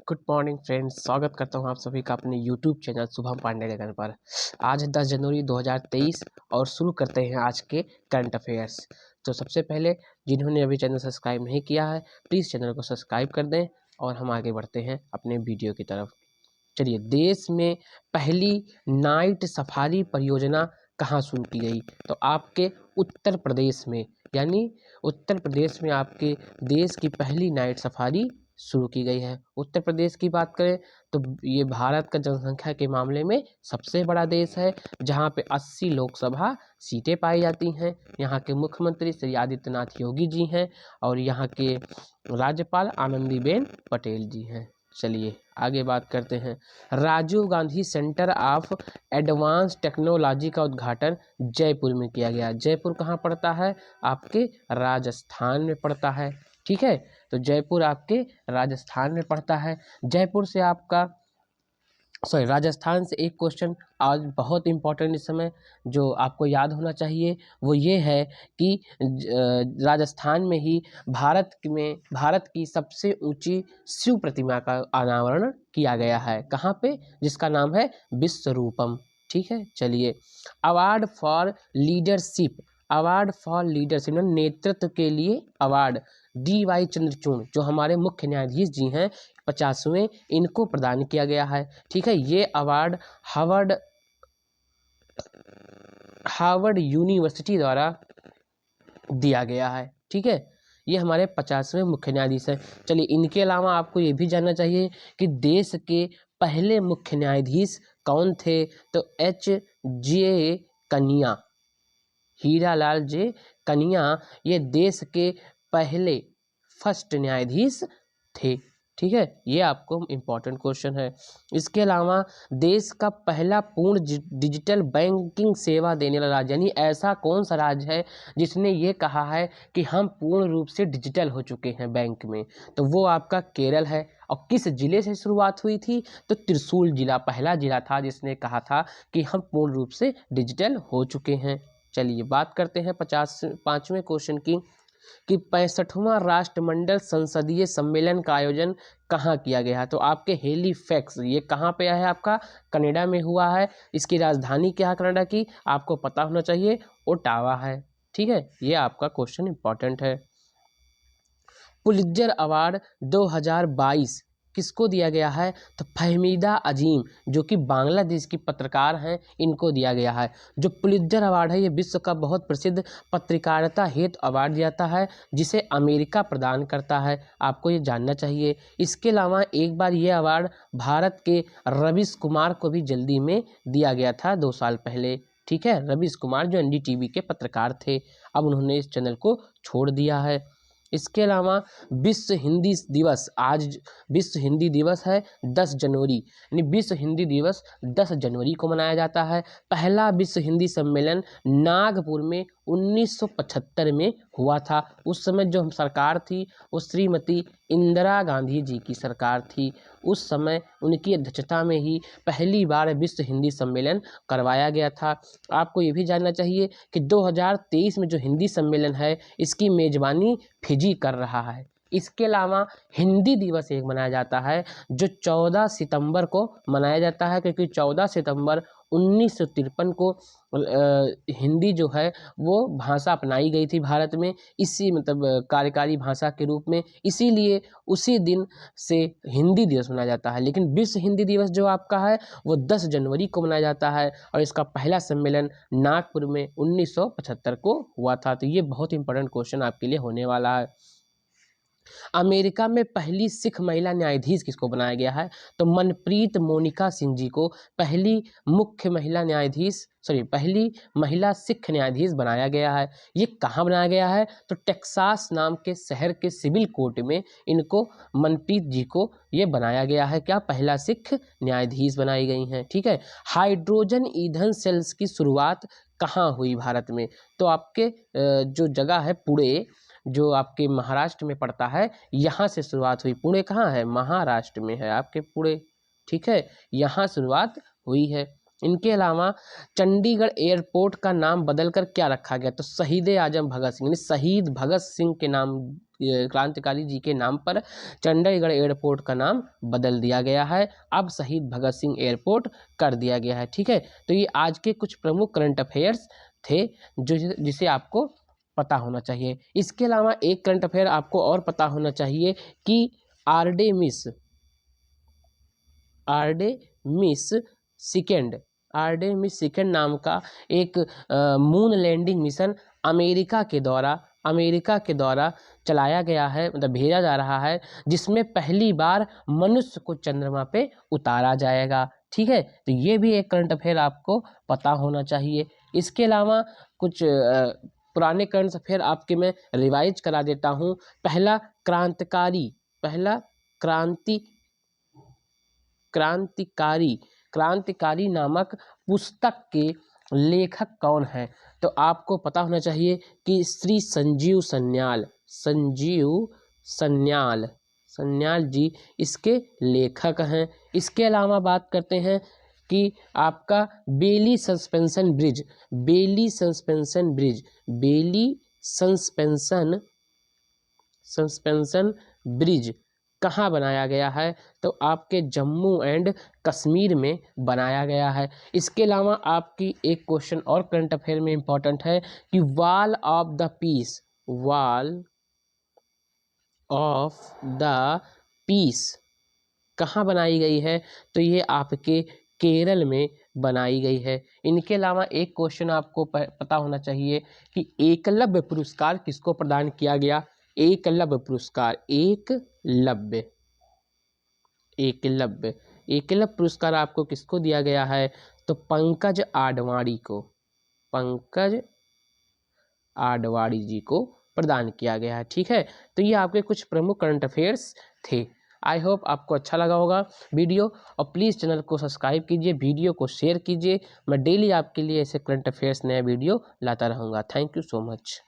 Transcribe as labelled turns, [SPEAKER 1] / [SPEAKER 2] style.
[SPEAKER 1] Good morning friends, स्वागत करता हूं आप सभी का अपने यूट्यूब चैनल शुभम पांडे लेखन पर। आज है 10 जनवरी 2023 और शुरू करते हैं आज के करंट अफेयर्स। तो सबसे पहले जिन्होंने अभी चैनल सब्सक्राइब नहीं किया है प्लीज़ चैनल को सब्सक्राइब कर दें और हम आगे बढ़ते हैं अपने वीडियो की तरफ। चलिए, देश में पहली नाइट सफारी परियोजना कहाँ शुरू की गई? तो आपके उत्तर प्रदेश में, यानी उत्तर प्रदेश में आपके देश की पहली नाइट सफारी शुरू की गई है। उत्तर प्रदेश की बात करें तो ये भारत का जनसंख्या के मामले में सबसे बड़ा देश है, जहाँ पे 80 लोकसभा सीटें पाई जाती हैं। यहाँ के मुख्यमंत्री श्री आदित्यनाथ योगी जी हैं और यहाँ के राज्यपाल आनंदीबेन पटेल जी हैं। चलिए आगे बात करते हैं। Rajiv Gandhi centre of advance technology का उद्घाटन जयपुर में किया गया। जयपुर कहाँ पड़ता है? आपके राजस्थान में पड़ता है। ठीक है, तो जयपुर आपके राजस्थान में पड़ता है। जयपुर से आपका राजस्थान से एक क्वेश्चन आज बहुत इम्पोर्टेंट इस समय जो आपको याद होना चाहिए वो ये है कि राजस्थान में ही भारत की सबसे ऊंची शिव प्रतिमा का अनावरण किया गया है। कहाँ पे? जिसका नाम है विश्वरूपम। ठीक है, चलिए। अवार्ड फॉर लीडरशिप नेतृत्व के लिए अवार्ड DY चंद्रचूड़ जो हमारे मुख्य न्यायाधीश जी हैं 50वें, इनको प्रदान किया गया है। ठीक है, ये अवार्ड हार्वर्ड यूनिवर्सिटी द्वारा दिया गया है। ठीक है, ये हमारे 50वें मुख्य न्यायाधीश हैं। चलिए, इनके अलावा आपको ये भी जानना चाहिए कि देश के पहले मुख्य न्यायाधीश कौन थे? तो HJ कनिया, हीरालाल जे कनिया ये देश के पहले फर्स्ट न्यायाधीश थे। ठीक है, ये आपको इम्पोर्टेंट क्वेश्चन है। इसके अलावा देश का पहला पूर्ण डिजिटल बैंकिंग सेवा देने वाला राज्य, यानी ऐसा कौन सा राज्य है जिसने ये कहा है कि हम पूर्ण रूप से डिजिटल हो चुके हैं बैंक में? तो वो आपका केरल है। और किस जिले से शुरुआत हुई थी? तो त्रिशूल जिला पहला जिला था जिसने कहा था कि हम पूर्ण रूप से डिजिटल हो चुके हैं। चलिए बात करते हैं 55वें क्वेश्चन की कि 65वां राष्ट्रमंडल संसदीय सम्मेलन का आयोजन कहाँ किया गया है? तो आपके हेलीफैक्स, ये कहाँ पे है? आपका कनाडा में हुआ है। इसकी राजधानी क्या है कनाडा की? आपको पता होना चाहिए, ओटावा है। ठीक है, ये आपका क्वेश्चन इंपॉर्टेंट है। पुलित्जर अवार्ड 2022 किसको दिया गया है? तो फहमीदा अजीम जो कि बांग्लादेश की पत्रकार हैं, इनको दिया गया है। जो पुलित्जर अवार्ड है ये विश्व का बहुत प्रसिद्ध पत्रकारिता हेतु अवार्ड दिया है जिसे अमेरिका प्रदान करता है। आपको ये जानना चाहिए। इसके अलावा एक बार ये अवार्ड भारत के रवीश कुमार को भी जल्दी में दिया गया था 2 साल पहले। ठीक है, रवीश कुमार जो NDTV के पत्रकार थे, अब उन्होंने इस चैनल को छोड़ दिया है। इसके अलावा विश्व हिंदी दिवस, आज विश्व हिंदी दिवस है 10 जनवरी, यानी विश्व हिंदी दिवस 10 जनवरी को मनाया जाता है। पहला विश्व हिंदी सम्मेलन नागपुर में 1975 में हुआ था। उस समय जो सरकार थी वो श्रीमती इंदिरा गांधी जी की सरकार थी। उस समय उनकी अध्यक्षता में ही पहली बार विश्व हिंदी सम्मेलन करवाया गया था। आपको ये भी जानना चाहिए कि 2023 में जो हिंदी सम्मेलन है इसकी मेज़बानी फिजी कर रहा है। इसके अलावा हिंदी दिवस एक मनाया जाता है जो 14 सितंबर को मनाया जाता है, क्योंकि 14 सितंबर 1953 को हिंदी जो है वो भाषा अपनाई गई थी भारत में, इसी कार्यकारी भाषा के रूप में, इसीलिए उसी दिन से हिंदी दिवस मनाया जाता है। लेकिन विश्व हिंदी दिवस जो आपका है वो 10 जनवरी को मनाया जाता है और इसका पहला सम्मेलन नागपुर में 1975 को हुआ था। तो ये बहुत इंपॉर्टेंट क्वेश्चन आपके लिए होने वाला है। अमेरिका में पहली सिख महिला न्यायाधीश किसको बनाया गया है? तो मनप्रीत मोनिका सिंह जी को पहली पहली महिला सिख न्यायाधीश बनाया गया है। ये कहाँ बनाया गया है? तो टेक्सास नाम के शहर के सिविल कोर्ट में इनको, मनप्रीत जी को ये बनाया गया है। क्या? पहला सिख न्यायाधीश बनाई गई हैं। ठीक है, हाइड्रोजन ईंधन सेल्स की शुरुआत कहाँ हुई भारत में? तो आपके जो जगह है पुणे, जो आपके महाराष्ट्र में पड़ता है, यहाँ से शुरुआत हुई। पुणे कहाँ है? महाराष्ट्र में है आपके पुणे। ठीक है, यहाँ शुरुआत हुई है। इनके अलावा चंडीगढ़ एयरपोर्ट का नाम बदलकर क्या रखा गया? तो शहीद आजम भगत सिंह, यानी शहीद भगत सिंह के नाम क्रांतिकारी जी के नाम पर चंडीगढ़ एयरपोर्ट का नाम बदल दिया गया है, अब शहीद भगत सिंह एयरपोर्ट कर दिया गया है। ठीक है, तो ये आज के कुछ प्रमुख करंट अफेयर्स थे जिसे आपको पता होना चाहिए। इसके अलावा एक करंट अफेयर आपको और पता होना चाहिए कि आर्टेमिस सेकेंड नाम का एक मून लैंडिंग मिशन अमेरिका के द्वारा चलाया गया है, मतलब भेजा जा रहा है, जिसमें पहली बार मनुष्य को चंद्रमा पे उतारा जाएगा। ठीक है, तो ये भी एक करंट अफेयर आपको पता होना चाहिए। इसके अलावा कुछ पुराने करंट अफेयर आपके मैं रिवाइज करा देता हूँ। पहला क्रांतिकारी नामक पुस्तक के लेखक कौन है? तो आपको पता होना चाहिए कि श्री संजीव सन्याल जी इसके लेखक हैं। इसके अलावा बात करते हैं कि आपका बेली सस्पेंशन ब्रिज कहाँ बनाया गया है? तो आपके जम्मू एंड कश्मीर में बनाया गया है। इसके अलावा आपकी एक क्वेश्चन और करंट अफेयर में इंपॉर्टेंट है कि वॉल ऑफ द पीस कहाँ बनाई गई है? तो ये आपके केरल में बनाई गई है। इनके अलावा एक क्वेश्चन आपको पता होना चाहिए कि एकलव्य पुरस्कार किसको प्रदान किया गया? एकलव्य पुरस्कार आपको किसको दिया गया है? तो पंकज आडवाणी जी को प्रदान किया गया है। ठीक है, तो ये आपके कुछ प्रमुख करंट अफेयर्स थे। आई होप आपको अच्छा लगा होगा वीडियो, और प्लीज़ चैनल को सब्सक्राइब कीजिए, वीडियो को शेयर कीजिए। मैं डेली आपके लिए ऐसे करंट अफेयर्स नया वीडियो लाता रहूँगा। Thank you so much.